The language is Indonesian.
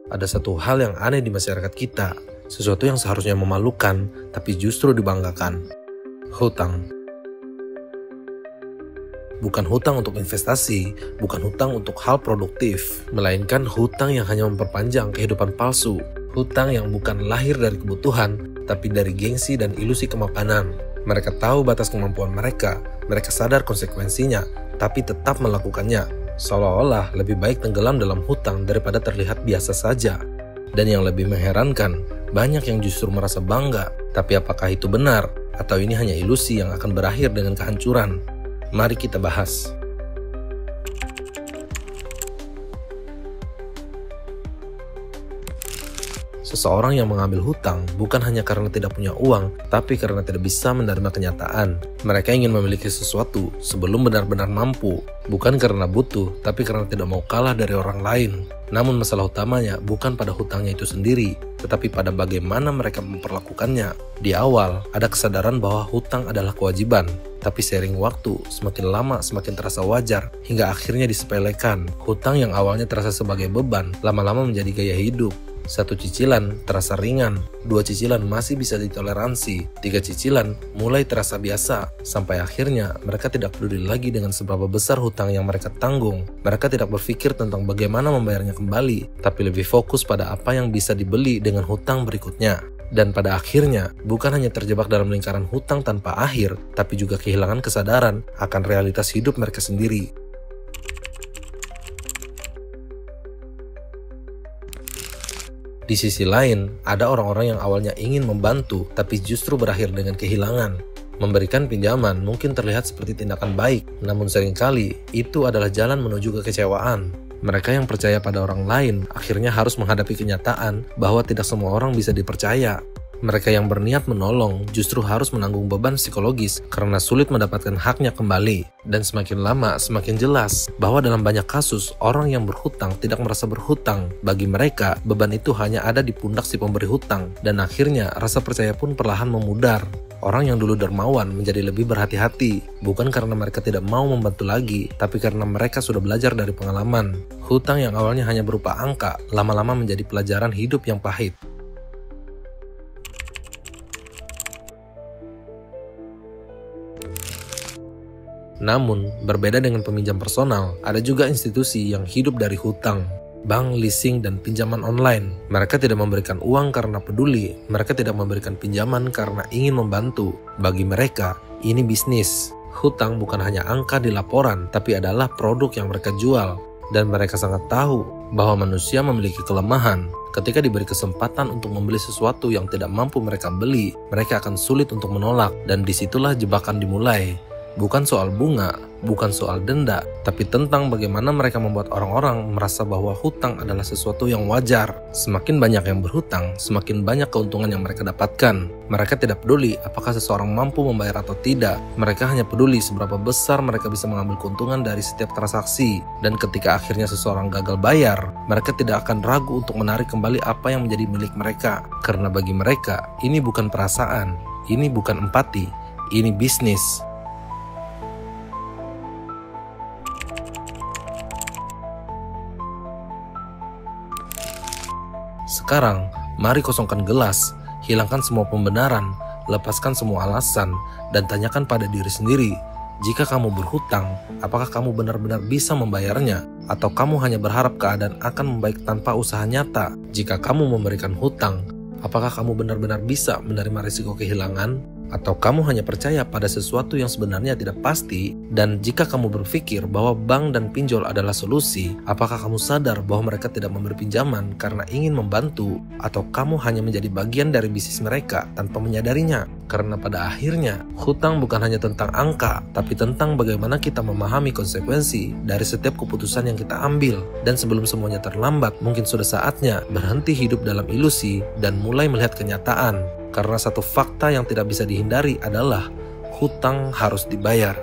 Ada satu hal yang aneh di masyarakat kita, sesuatu yang seharusnya memalukan, tapi justru dibanggakan. Hutang. Bukan hutang untuk investasi, bukan hutang untuk hal produktif, melainkan hutang yang hanya memperpanjang kehidupan palsu. Hutang yang bukan lahir dari kebutuhan, tapi dari gengsi dan ilusi kemapanan. Mereka tahu batas kemampuan mereka sadar konsekuensinya, tapi tetap melakukannya. Seolah-olah lebih baik tenggelam dalam hutang daripada terlihat biasa saja. Dan yang lebih mengherankan, banyak yang justru merasa bangga. Tapi apakah itu benar? Atau ini hanya ilusi yang akan berakhir dengan kehancuran? Mari kita bahas. Seseorang yang mengambil hutang bukan hanya karena tidak punya uang, tapi karena tidak bisa menerima kenyataan. Mereka ingin memiliki sesuatu sebelum benar-benar mampu, bukan karena butuh, tapi karena tidak mau kalah dari orang lain. Namun masalah utamanya bukan pada hutangnya itu sendiri, tetapi pada bagaimana mereka memperlakukannya. Di awal, ada kesadaran bahwa hutang adalah kewajiban, tapi seiring waktu, semakin lama semakin terasa wajar, hingga akhirnya disepelekan. Hutang yang awalnya terasa sebagai beban, lama-lama menjadi gaya hidup. 1 cicilan terasa ringan, 2 cicilan masih bisa ditoleransi, 3 cicilan mulai terasa biasa, sampai akhirnya mereka tidak peduli lagi dengan seberapa besar hutang yang mereka tanggung. Mereka tidak berpikir tentang bagaimana membayarnya kembali, tapi lebih fokus pada apa yang bisa dibeli dengan hutang berikutnya. Dan pada akhirnya, bukan hanya terjebak dalam lingkaran hutang tanpa akhir, tapi juga kehilangan kesadaran akan realitas hidup mereka sendiri. Di sisi lain, ada orang-orang yang awalnya ingin membantu, tapi justru berakhir dengan kehilangan. Memberikan pinjaman mungkin terlihat seperti tindakan baik, namun seringkali itu adalah jalan menuju kekecewaan. Mereka yang percaya pada orang lain akhirnya harus menghadapi kenyataan bahwa tidak semua orang bisa dipercaya. Mereka yang berniat menolong justru harus menanggung beban psikologis karena sulit mendapatkan haknya kembali. Dan semakin lama semakin jelas bahwa dalam banyak kasus orang yang berhutang tidak merasa berhutang. Bagi mereka beban itu hanya ada di pundak si pemberi hutang, dan akhirnya rasa percaya pun perlahan memudar. Orang yang dulu dermawan menjadi lebih berhati-hati, bukan karena mereka tidak mau membantu lagi, tapi karena mereka sudah belajar dari pengalaman. Hutang yang awalnya hanya berupa angka, lama-lama menjadi pelajaran hidup yang pahit. Namun, berbeda dengan peminjam personal, ada juga institusi yang hidup dari hutang. Bank, leasing, dan pinjaman online. Mereka tidak memberikan uang karena peduli, mereka tidak memberikan pinjaman karena ingin membantu. Bagi mereka, ini bisnis. Hutang bukan hanya angka di laporan, tapi adalah produk yang mereka jual. Dan mereka sangat tahu bahwa manusia memiliki kelemahan. Ketika diberi kesempatan untuk membeli sesuatu yang tidak mampu mereka beli, mereka akan sulit untuk menolak, dan disitulah jebakan dimulai. Bukan soal bunga, bukan soal denda, tapi tentang bagaimana mereka membuat orang-orang merasa bahwa hutang adalah sesuatu yang wajar. Semakin banyak yang berhutang, semakin banyak keuntungan yang mereka dapatkan. Mereka tidak peduli apakah seseorang mampu membayar atau tidak. Mereka hanya peduli seberapa besar mereka bisa mengambil keuntungan dari setiap transaksi. Dan ketika akhirnya seseorang gagal bayar, mereka tidak akan ragu untuk menarik kembali apa yang menjadi milik mereka. Karena bagi mereka, ini bukan perasaan, ini bukan empati, ini bisnis. Sekarang, mari kosongkan gelas, hilangkan semua pembenaran, lepaskan semua alasan, dan tanyakan pada diri sendiri, jika kamu berhutang, apakah kamu benar-benar bisa membayarnya? Atau kamu hanya berharap keadaan akan membaik tanpa usaha nyata? Jika kamu memberikan hutang, apakah kamu benar-benar bisa menerima risiko kehilangan? Atau kamu hanya percaya pada sesuatu yang sebenarnya tidak pasti? Dan jika kamu berpikir bahwa bank dan pinjol adalah solusi, apakah kamu sadar bahwa mereka tidak memberi pinjaman karena ingin membantu? Atau kamu hanya menjadi bagian dari bisnis mereka tanpa menyadarinya? Karena pada akhirnya, hutang bukan hanya tentang angka, tapi tentang bagaimana kita memahami konsekuensi dari setiap keputusan yang kita ambil. Dan sebelum semuanya terlambat, mungkin sudah saatnya berhenti hidup dalam ilusi dan mulai melihat kenyataan. Karena satu fakta yang tidak bisa dihindari adalah hutang harus dibayar.